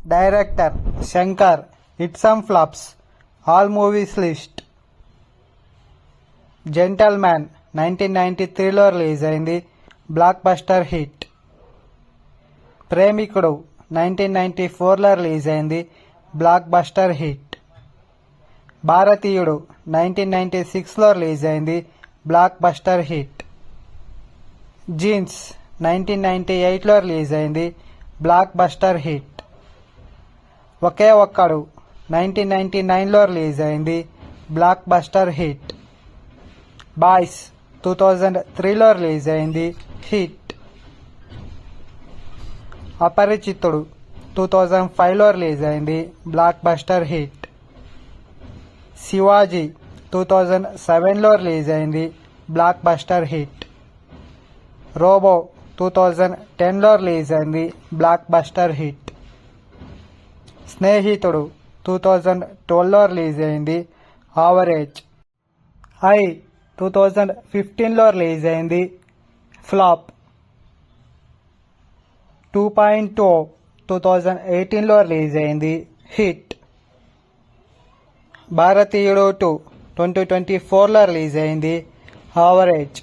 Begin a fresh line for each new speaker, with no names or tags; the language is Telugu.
Director Shankar. Hits and flops. All movies list. Gentleman 1993లో రిలీజ్ అయింది, బ్లాక్ బస్టర్ హిట్. ప్రేమికుడు 1994లో రిలీజ్ అయింది, బ్లాక్ బస్టర్ హిట్. భారతీయుడు 1996లో రిలీజ్ అయింది, బ్లాక్ బస్టర్ హిట్. జీన్స్ 1998లో రిలీజ్ అయింది, blockbuster hit. Oke Okkadu 1999లో రిలీజ్ అయింది, బ్లాక్ బస్టర్ హిట్. బాయ్స్ 2003లో రిలీజ్ అయింది, హిట్. అపరిచితుడు 2005లో రిలీజ్ అయింది, బ్లాక్ బస్టర్ హిట్. శివాజీ 2007లో రిలీజ్ అయింది, బ్లాక్ బస్టర్ హిట్. రోబో 2010లో రిలీజ్ అయింది, బ్లాక్ బస్టర్ హిట్. స్నేహితుడు 2012లో రిలీజ్ అయింది, యావరేజ్. ఐ 2015లో రిలీజ్ అయింది, ఫ్లాప్. 2.0 2018లో రిలీజ్ అయింది, హిట్. భారతీయుడు 2 2024లో రిలీజ్ అయింది, యావరేజ్.